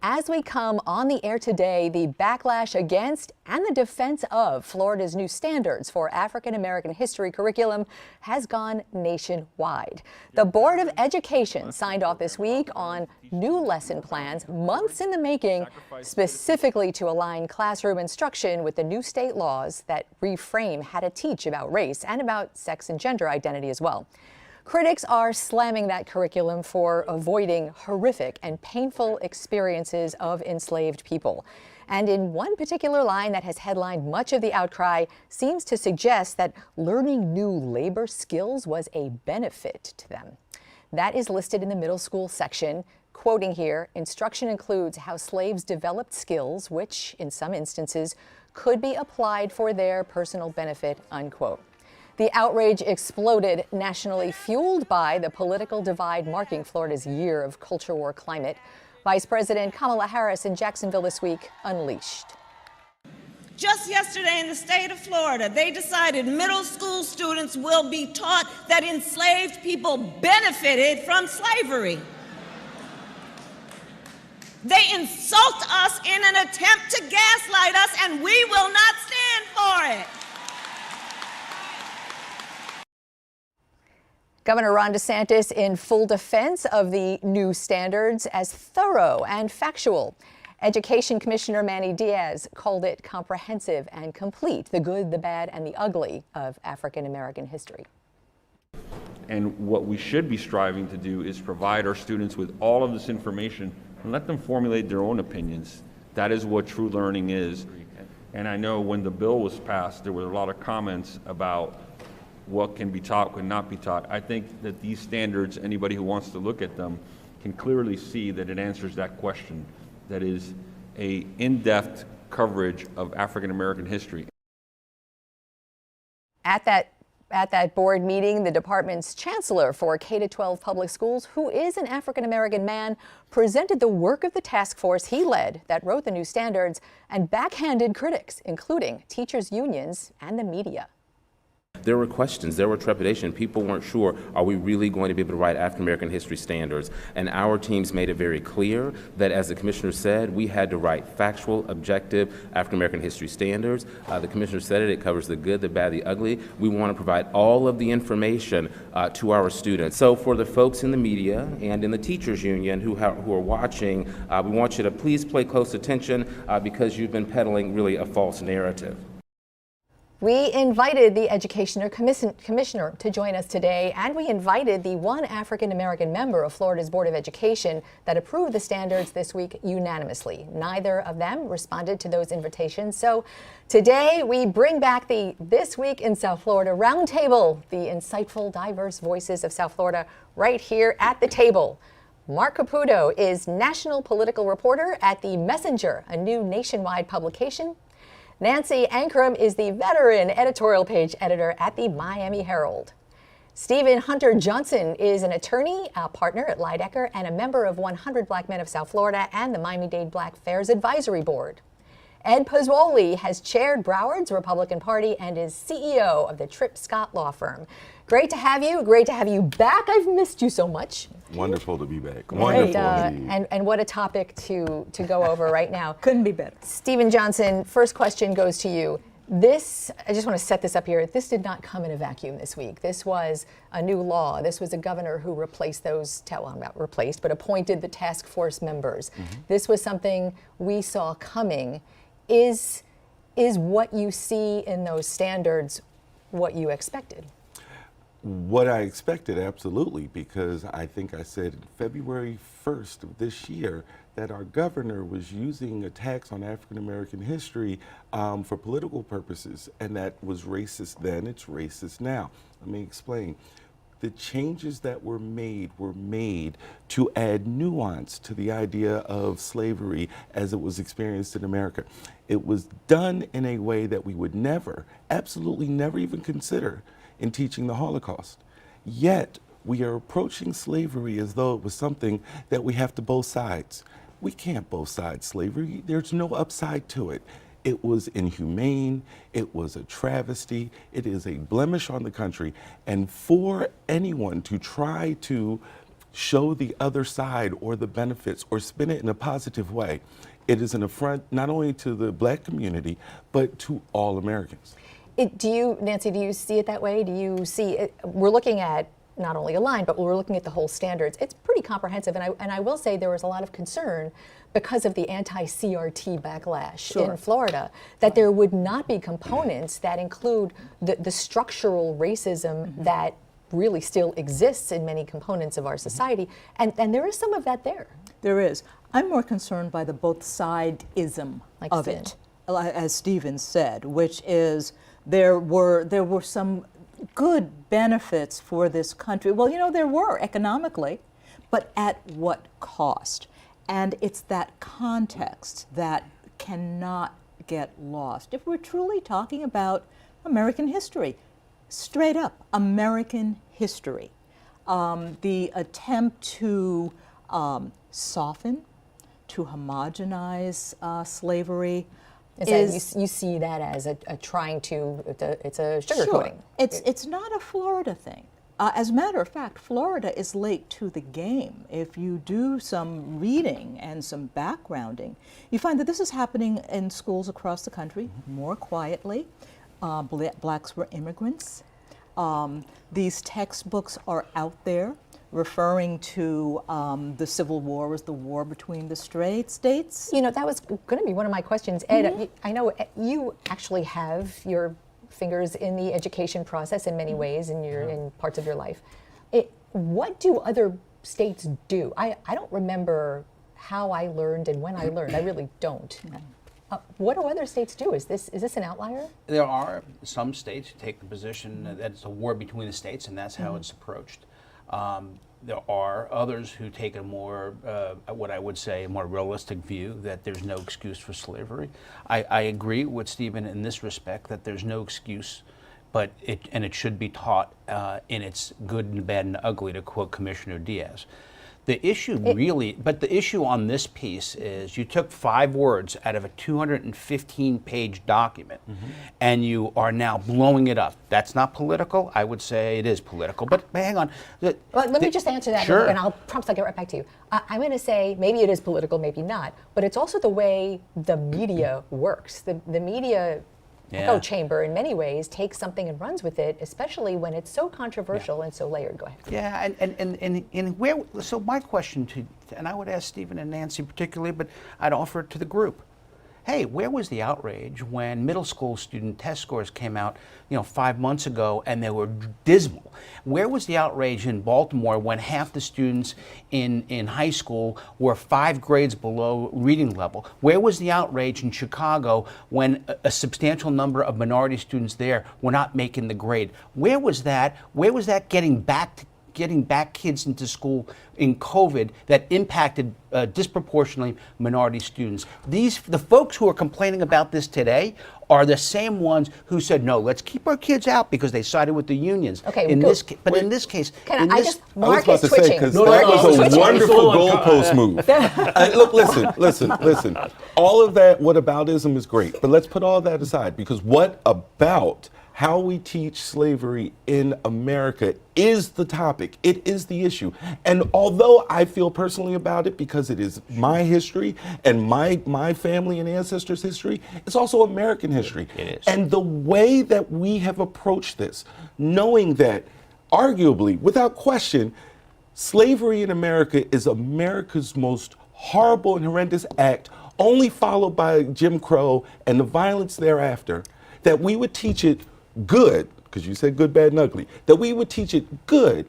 As we come on the air today, the backlash against and the defense of Florida's new standards for African American history curriculum has gone nationwide. The Board of Education signed off this week on new lesson plans months in the making, specifically to align classroom instruction with the new state laws that reframe how to teach about race and about sex and gender identity as well. Critics are slamming that curriculum for avoiding horrific and painful experiences of enslaved people. And in one particular line that has headlined much of the outcry seems to suggest that learning new labor skills was a benefit to them. That is listed in the middle school section. Quoting here, instruction includes how slaves developed skills which, in some instances, could be applied for their personal benefit, unquote. The outrage exploded nationally, fueled by the political divide marking Florida's year of culture war climate. Vice President Kamala Harris in Jacksonville this week unleashed. Just yesterday in the state of Florida, they decided middle school students will be taught that enslaved people benefited from slavery. They insult us in an attempt to gaslight us, and we will not stand for it. Governor Ron DeSantis in full defense of the new standards as thorough and factual. Education Commissioner Manny Diaz called it comprehensive and complete, the good, the bad, and the ugly of African American history. And what we should be striving to do is provide our students with all of this information and let them formulate their own opinions. That is what true learning is. And I know when the bill was passed, there were a lot of comments about what can be taught, what cannot be taught. I think that these standards, anybody who wants to look at them, can clearly see that it answers that question. That is a in-depth coverage of African American history. At that board meeting, the department's chancellor for K-12 public schools, who is an African American man, presented the work of the task force he led that wrote the new standards and backhanded critics, including teachers' unions and the media. There were questions, there were trepidation. People weren't sure, are we really going to be able to write African American history standards? And our teams made it very clear that, as the commissioner said, we had to write factual, objective African American history standards. The commissioner said it covers the good, the bad, the ugly. We want to provide all of the information to our students. So for the folks in the media and in the teachers union who are watching, we want you to please pay close attention because you've been peddling really a false narrative. We invited the Education Commissioner to join us today, and we invited the one African American member of Florida's Board of Education that approved the standards this week unanimously. Neither of them responded to those invitations. So today we bring back the This Week in South Florida Roundtable, the insightful, diverse voices of South Florida right here at the table. Marc Caputo is national political reporter at The Messenger, a new nationwide publication. Nancy Ancrum is the veteran editorial page editor at the Miami Herald. Stephen Hunter Johnson is an attorney, a partner at Lydecker, and a member of 100 Black Men of South Florida and the Miami-Dade Black Affairs Advisory Board. Ed Pozzuoli has chaired Broward's Republican Party and is CEO of the Tripp Scott Law Firm. Great to have you. Great to have you back. I've missed you so much. Wonderful to be back. Right, Wonderful. And what a topic to go over right now. Couldn't be better. Stephen Johnson, first question goes to you. I just want to set this up here. This did not come in a vacuum this week. This was a new law. This was a governor who replaced not replaced, but appointed the task force members. Mm-hmm. This was something we saw coming. Is what you see in those standards what you expected? What I expected, absolutely, because I think I said February 1st of this year that our governor was using attacks on African American history for political purposes, and that was racist then, it's racist now. Let me explain. The changes that were made to add nuance to the idea of slavery as it was experienced in America. It was done in a way that we would never, absolutely never even consider in teaching the Holocaust. Yet, we are approaching slavery as though it was something that we have to both sides. We can't both sides slavery. There's no upside to it. It was inhumane, it was a travesty, it is a blemish on the country, and for anyone to try to show the other side or the benefits or spin it in a positive way, it is an affront not only to the Black community, but to all Americans. Nancy, do you see it that way? Do you see it? We're looking at not only a line, but we're looking at the whole standards. It's pretty comprehensive, and I will say there was a lot of concern because of the anti-CRT backlash in Florida, that there would not be components that include the structural racism that really still exists in many components of our society, and there is some of that there. There is. I'm more concerned by the both side-ism Like of Stephen. it, as Stephen said, which is there were some good benefits for this country. Well, you know, there were economically, but at what cost? And it's that context that cannot get lost. If we're truly talking about American history, straight up American history, the attempt to soften, to homogenize slavery Is that you see that as a trying to, it's a sugarcoating. It's not a Florida thing. As a matter of fact, Florida is late to the game. If you do some reading and some backgrounding, you find that this is happening in schools across the country more quietly. Blacks were immigrants. These textbooks are out there referring to the Civil War as the war between the states. You know, that was going to be one of my questions. Ed, I know you actually have your fingers in the education process in many ways in parts of your life. What do other states do? I don't remember how I learned and when I learned. I really don't. What do other states do? Is this an outlier? There are some states who take the position that it's a war between the states, and that's how it's approached. There are others who take a more, what I would say, a more realistic view that there's no excuse for slavery. I agree with Stephen in this respect that there's no excuse, but it should be taught in its good and bad and ugly, to quote Commissioner Diaz. The issue but the issue on this piece is you took 5 words out of a 215-page document, and you are now blowing it up. That's not political. I would say it is political, but hang on. Let me just answer that, Sure. and I'll promise I'll get right back to you. I'm going to say maybe it is political, maybe not, but it's also the way the media works. The media echo chamber in many ways takes something and runs with it, especially when it's so controversial and so layered. Go ahead. Yeah, and where, so my question and I would ask Stephen and Nancy particularly, but I'd offer it to the group. Hey, where was the outrage when middle school student test scores came out, 5 months ago, and they were dismal? Where was the outrage in Baltimore when half the students in high school were 5 grades below reading level? Where was the outrage in Chicago when a substantial number of minority students there were not making the grade? Where was that? Where was that getting back kids into school in COVID that impacted disproportionately minority students? The folks who are complaining about this today are the same ones who said, no, let's keep our kids out because they sided with the unions. Okay, in this case, in this case, Mark is to say, twitching. because that was a wonderful goalpost move. Look, listen. All of that whataboutism is great, but let's put all that aside, because what about how we teach slavery in America is the topic. It is the issue. And although I feel personally about it because it is my history and my family and ancestors' history, it's also American history. It is. And the way that we have approached this, knowing that arguably, without question, slavery in America is America's most horrible and horrendous act, only followed by Jim Crow and the violence thereafter, that we would teach it good, because you said good, bad, and ugly, that we would teach it good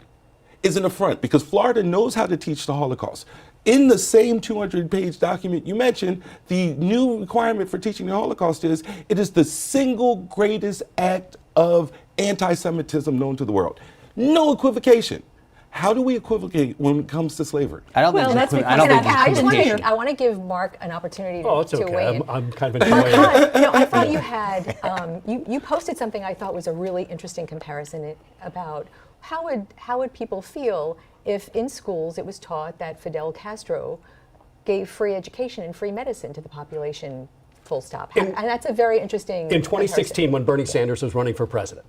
is an affront, because Florida knows how to teach the Holocaust. In the same 200-page document you mentioned, the new requirement for teaching the Holocaust is it is the single greatest act of anti-Semitism known to the world. No equivocation. How do we equivocate when it comes to slavery? I don't think it's equivocation. I want to give Mark an opportunity to weigh in. I'm kind of enjoying it. I thought you had, you posted something I thought was a really interesting comparison about how would people feel if in schools it was taught that Fidel Castro gave free education and free medicine to the population, full stop. And that's a very interesting In 2016, when Bernie Sanders was running for president,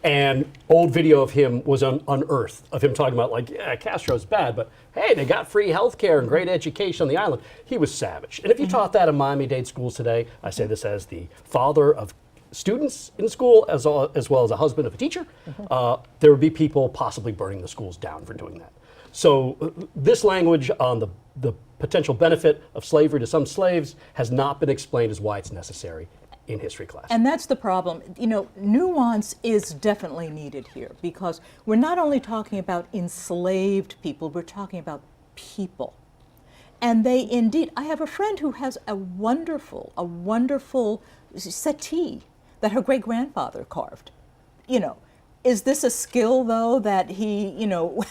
And old video of him was unearthed, of him talking about, like, yeah, Castro's bad, but hey, they got free health care and great education on the island. He was savage. And if you taught that in Miami-Dade schools today, I say this as the father of students in school, as well as a husband of a teacher, there would be people possibly burning the schools down for doing that. So this language on the potential benefit of slavery to some slaves has not been explained as why it's necessary in history class. And that's the problem. You know, nuance is definitely needed here, because we're not only talking about enslaved people, we're talking about people. And they indeed, I have a friend who has a wonderful settee that her great-grandfather carved. You know, is this a skill, though, that he, you know,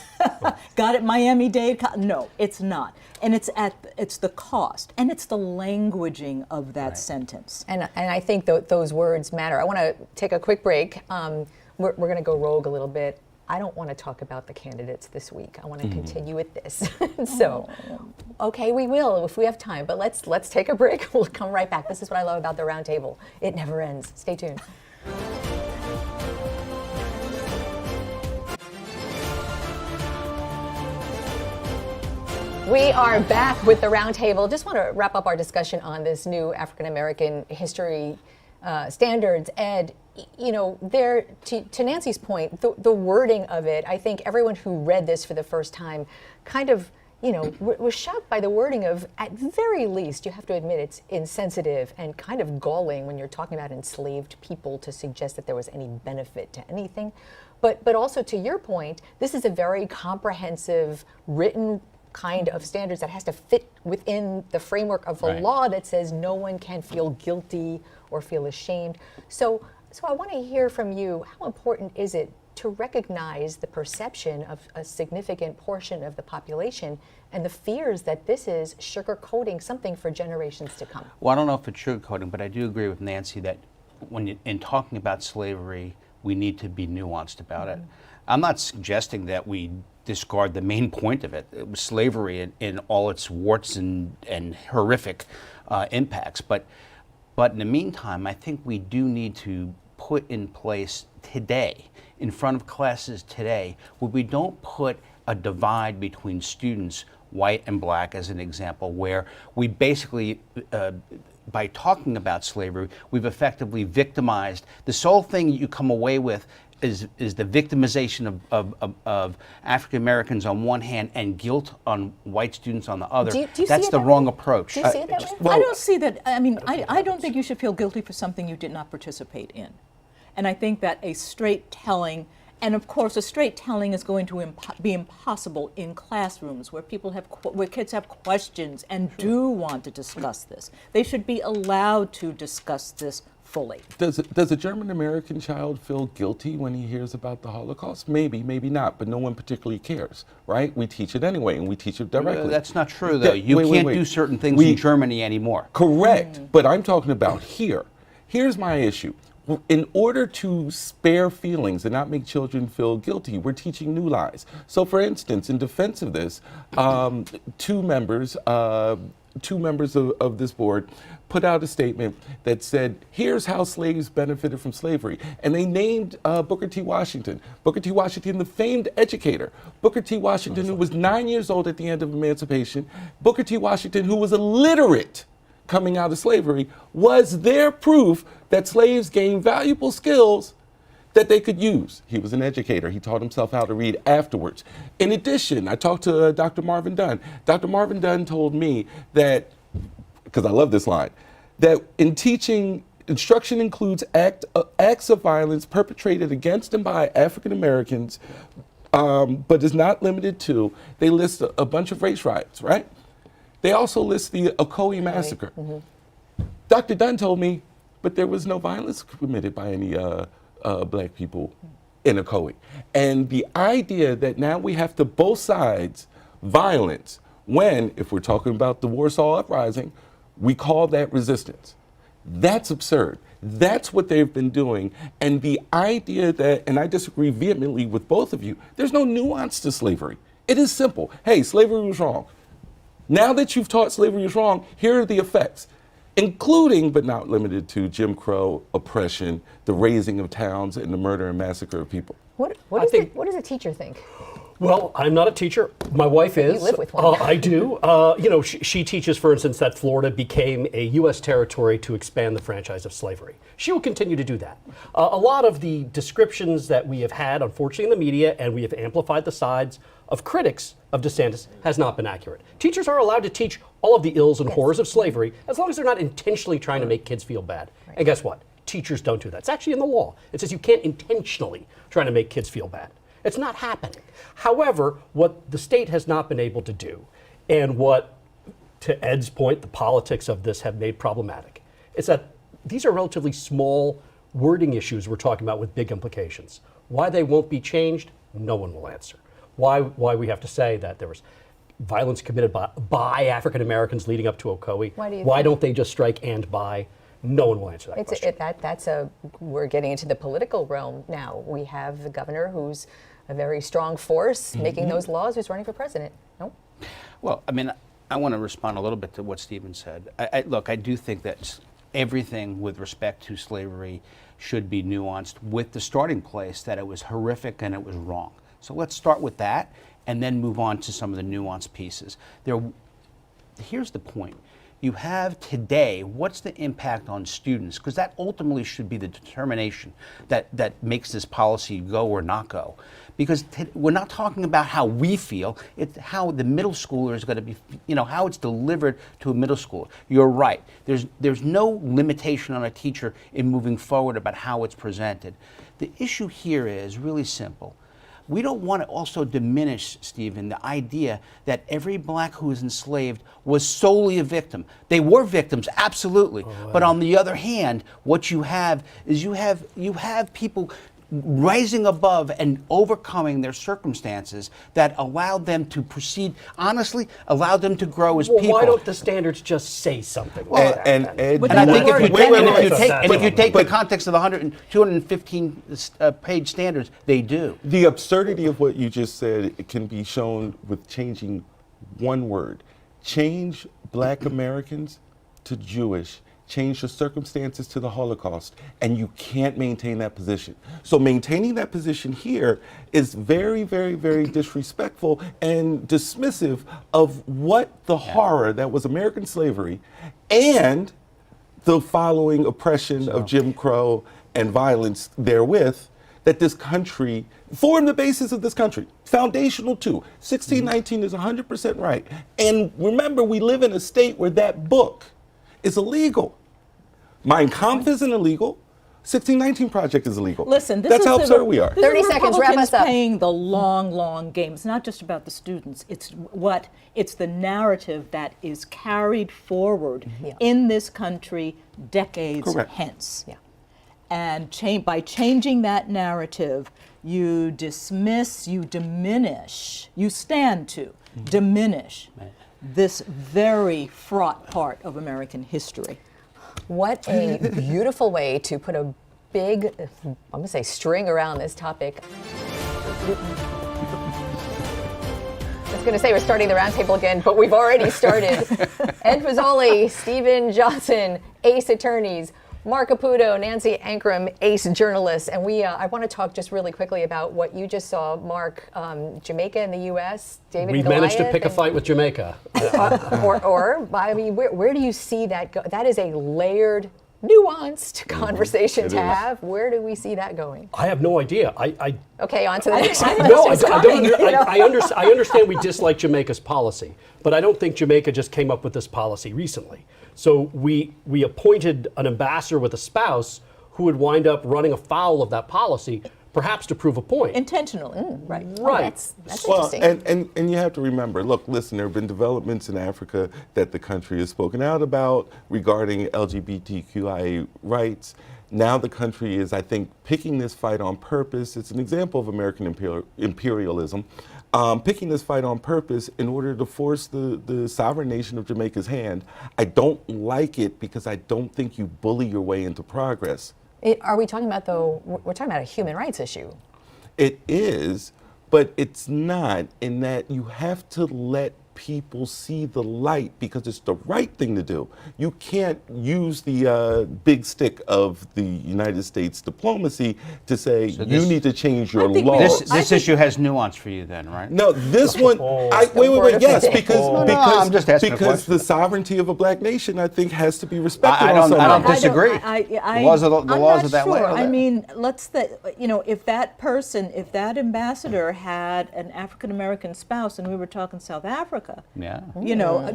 got at Miami-Dade? No, it's not. And it's the cost, and it's the languaging of that sentence. And I think those words matter. I want to take a quick break. We're going to go rogue a little bit. I don't want to talk about the candidates this week. I want to continue with this. So, okay, we will if we have time. But let's take a break. We'll come right back. This is what I love about the Roundtable. It never ends. Stay tuned. We are back with the Roundtable. Just want to wrap up our discussion on this new African American history standards. Ed, you know, there to Nancy's point, the wording of it, I think everyone who read this for the first time kind of, you know, was shocked by the wording of, at very least, you have to admit it's insensitive and kind of galling when you're talking about enslaved people to suggest that there was any benefit to anything. But also to your point, this is a very comprehensive written kind of standards that has to fit within the framework of a law that says no one can feel guilty or feel ashamed. So I want to hear from you, how important is it to recognize the perception of a significant portion of the population and the fears that this is sugarcoating something for generations to come? Well, I don't know if it's sugarcoating, but I do agree with Nancy that in talking about slavery, we need to be nuanced about it. I'm not suggesting that we discard the main point of it. It was slavery in all its warts and horrific impacts. But in the meantime, I think we do need to put in place today, in front of classes today, where we don't put a divide between students, white and black as an example, where we basically, by talking about slavery, we've effectively victimized. The sole thing you come away with is the victimization of African Americans on one hand and guilt on white students on the other. Do you That's see it the that wrong way? approach. Do you see it that way? I don't see that. I mean, I don't think you should feel guilty for something you did not participate in. And I think that a straight telling, and of course a straight telling is going to be impossible in classrooms where where kids have questions and do want to discuss this. They should be allowed to discuss this fully. Does a German American child feel guilty when he hears about the Holocaust? Maybe, maybe not, but no one particularly cares, right? We teach it anyway, and we teach it directly. That's not true, though. You can't do certain things in Germany anymore. Correct, but I'm talking about here. Here's my issue. In order to spare feelings and not make children feel guilty, we're teaching new lies. So, for instance, in defense of this, two members of this board put out a statement that said, here's how slaves benefited from slavery. And they named Booker T. Washington. Booker T. Washington, the famed educator. Booker T. Washington, who was 9 years old at the end of emancipation. Booker T. Washington, who was illiterate coming out of slavery, was their proof that slaves gained valuable skills that they could use. He was an educator. He taught himself how to read afterwards. In addition, I talked to Dr. Marvin Dunn. Dr. Marvin Dunn told me that, because I love this line, that in teaching, instruction includes acts of violence perpetrated against and by African Americans, but is not limited to, they list a bunch of race riots, right? They also list the Ocoee massacre. Dr. Dunn told me, but there was no violence committed by any black people in Ocoee. And the idea that now we have to both sides violence when, if we're talking about the Warsaw Uprising, we call that resistance. That's absurd. That's what they've been doing. And the idea that, and I disagree vehemently with both of you, there's no nuance to slavery. It is simple. Hey, slavery was wrong. Now that you've taught slavery is wrong, here are the effects. including but not limited to Jim Crow, oppression, the razing of towns, and the murder and massacre of people. What does a teacher think? Well, I'm not a teacher. My wife is. You live with one. I do. She teaches, for instance, that Florida became a U.S. territory to expand the franchise of slavery. She will continue to do that. A lot of the descriptions that we have had, unfortunately, in the media, and we have amplified the sides of critics of DeSantis, has not been accurate. Teachers are allowed to teach all of the ills and horrors of slavery as long as they're not intentionally trying to make kids feel bad. Right. And guess what? Teachers don't do that. It's actually in the law. It says you can't intentionally try to make kids feel bad. It's not happening. However, what the state has not been able to do, and what, to Ed's point, the politics of this have made problematic, is that these are relatively small wording issues we're talking about with big implications. Why they won't be changed, no one will answer. Why we have to say that there was violence committed by African Americans leading up to Ocoee. Why don't they just strike "and by"? No one will answer that question. We're getting into the political realm now. We have the governor who's a very strong force making those laws, who's running for president. No? Well, I mean, I want to respond a little bit to what Stephen said. Look, I do think that everything with respect to slavery should be nuanced with the starting place that it was horrific and it was wrong. So let's start with that and then move on to some of the nuanced pieces. Here's the point. You have today, what's the impact on students? Because that ultimately should be the determination that makes this policy go or not go. Because we're not talking about how we feel, it's how the middle schooler is going to be, how it's delivered to a middle schooler. You're right. There's no limitation on a teacher in moving forward about how it's presented. The issue here is really simple. We don't want to also diminish, Stephen, the idea that every black who was enslaved was solely a victim. They were victims, absolutely. But on the other hand, what you have is you have people rising above and overcoming their circumstances that allowed them to proceed, honestly, allowed them to grow as people. Why don't the standards just say something like that? And I think if you take the context of the 215 page standards, they do. The absurdity of what you just said can be shown with changing one word. Change Black Americans to Jewish. Change the circumstances to the Holocaust, and you can't maintain that position. So maintaining that position here is very, very, very disrespectful and dismissive of what the horror that was American slavery and the following oppression of Jim Crow and violence therewith that this country formed the basis of this country. Foundational too. 1619 is 100% right. And remember, we live in a state where that book is illegal. Mein Kampf isn't illegal. 1619 Project is illegal. Listen, that's how absurd we are. 30 seconds, wrap us up. Playing the long, long game. It's not just about the students. It's the narrative that is carried forward in this country decades hence. Yeah. And by changing that narrative, you dismiss, you diminish, you stand to diminish this very fraught part of American history. What a beautiful way to put a big, I'm going to say, string around this topic. I was going to say we're starting the roundtable again, but we've already started. Ed Pozzuoli, Stephen Johnson, ace attorneys, Marc Caputo, Nancy Ancrum, ace journalists, and I want to talk just really quickly about what you just saw, Mark, Jamaica and the U.S., David We've Goliath, managed to pick a fight with Jamaica. I mean, where do you see that go? That is a layered, nuanced conversation to have. Where do we see that going? I have no idea. Okay, on to the next one. No, I understand we dislike Jamaica's policy, but I don't think Jamaica just came up with this policy recently. So we appointed an ambassador with a spouse who would wind up running afoul of that policy, perhaps to prove a point. Intentionally, right. Right. That's interesting. And you have to remember, look, listen, there have been developments in Africa that the country has spoken out about regarding LGBTQIA rights. Now the country is, I think, picking this fight on purpose. It's an example of American imperialism. Picking this fight on purpose in order to force the sovereign nation of Jamaica's hand. I don't like it because I don't think you bully your way into progress. Are we talking about, though, we're talking about a human rights issue? It is, but it's not, in that you have to let people see the light because it's the right thing to do. You can't use the big stick of the United States diplomacy to say So you this- need to change your I think we- laws. This issue has nuance for you then, right? No, this one. Wait. Yes, because I'm just asking a because question. the sovereignty of a black nation, I think, has to be respected. I on some don't level. disagree. The laws are I'm laws not are that way. sure. or I that. mean, if that person, if that ambassador had an African American spouse, and we were talking South Africa, Yeah.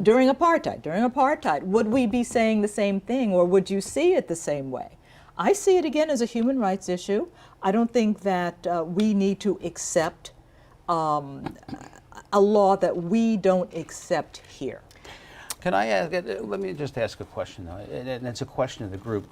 during apartheid, would we be saying the same thing, or would you see it the same way? I see it again as a human rights issue. I don't think that we need to accept a law that we don't accept here. Can I ask, let me just ask a question, though, and it's a question of the group.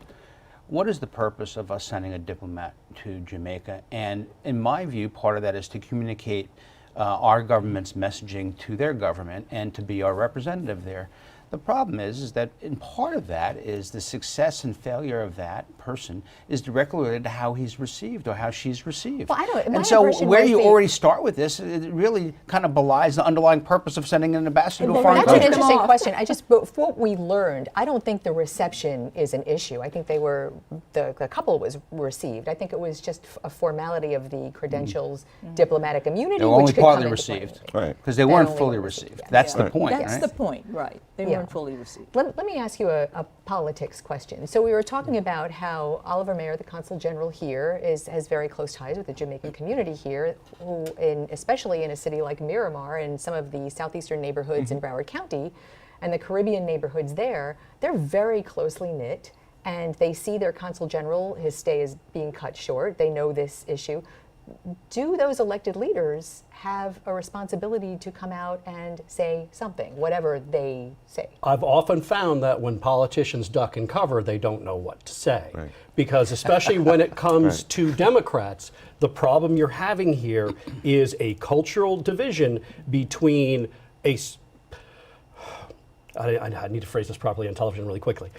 What is the purpose of us sending a diplomat to Jamaica? And in my view, part of that is to communicate our government's messaging to their government and to be our representative there. The problem is that in part of that is the success and failure of that person is directly related to how he's received or how she's received. Well, I don't- my and so impression where was you the- already start with this, it really kind of belies the underlying purpose of sending an ambassador to a foreign That's an country. interesting question. But for what we learned, I don't think the reception is an issue. I think the couple was received. I think it was just a formality of the credentials, diplomatic immunity, They were which only could partly come into play. received. Right. Because they They weren't only fully were received. received, yeah. That's the Right. point, That's right? the point, right? They Yeah. weren't fully received. Let me ask you a politics question. So we were talking about how Oliver Mayer, the Consul General here, has very close ties with the Jamaican community here, who, especially in a city like Miramar and some of the southeastern neighborhoods in Broward County and the Caribbean neighborhoods there, they're very closely knit, and they see their Consul General, his stay is being cut short. They know this issue. Do those elected leaders have a responsibility to come out and say something, whatever they say? I've often found that when politicians duck and cover, they don't know what to say. Right. Because especially when it comes Right. to Democrats, the problem you're having here is a cultural division between I need to phrase this properly on television really quickly.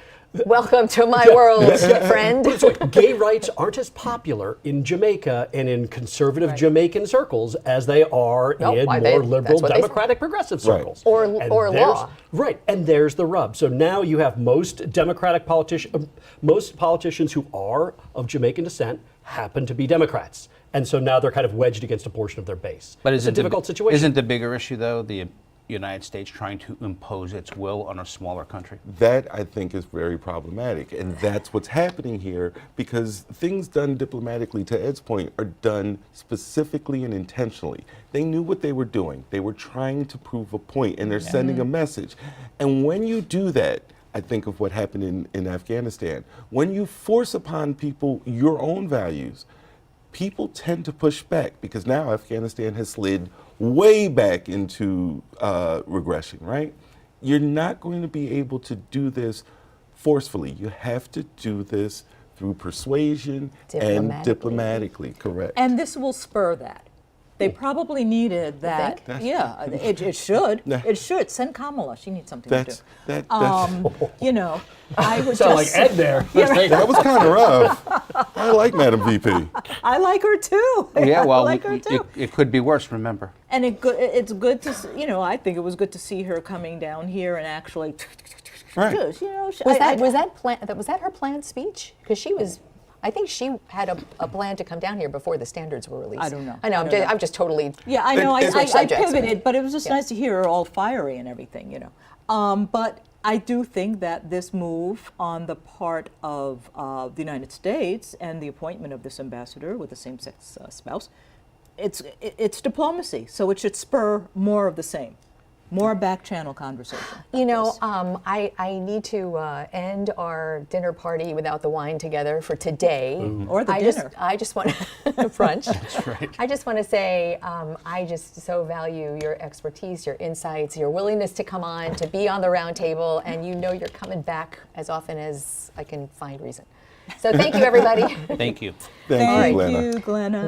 Welcome to my world, friend. So gay rights aren't as popular in Jamaica and in conservative Right. Jamaican circles as they are No, in why, more that's liberal, what they say. democratic, progressive Right. circles. Or And law. there's- Right, and there's the rub. So now you have most most politicians who are of Jamaican descent happen to be Democrats. And so now they're kind of wedged against a portion of their base. But it's a difficult situation. Isn't the bigger issue, though, the United States trying to impose its will on a smaller country? That, I think, is very problematic. And that's what's happening here because things done diplomatically, to Ed's point, are done specifically and intentionally. They knew what they were doing. They were trying to prove a point, and they're sending a message. And when you do that, I think of what happened in Afghanistan. When you force upon people your own values, people tend to push back because now Afghanistan has slid way back into regression, right? You're not going to be able to do this forcefully. You have to do this through persuasion and diplomatically, correct. And this will spur that. They probably needed that. think? Yeah, it should. Yeah. It should. Send Kamala. She needs something That's, to do. that's, I would Sound just like Ed there. that was kind of rough. I like Madam VP. I like her too. Yeah, well, I like her too. it could be worse, remember. And it's good to I think it was good to see her coming down here and actually. Right. Was that her planned speech? Because she was, I think she had a plan to come down here before the standards were released. I don't know. I know. I don't know. I'm just totally. Yeah, I know. I subjects. pivoted, but it was just nice to hear her all fiery and everything, But I do think that this move on the part of the United States and the appointment of this ambassador with a same-sex spouse, it's diplomacy. So it should spur more of the same, more back-channel conversation. I need to end our dinner party without the wine together for today. Or the dinner. I just want brunch. That's right. I just want to say I just so value your expertise, your insights, your willingness to come on, to be on the round table, and you're coming back as often as I can find reason. So thank you, everybody. Thank you. Thank you, Glenna. Thank you, Glenna.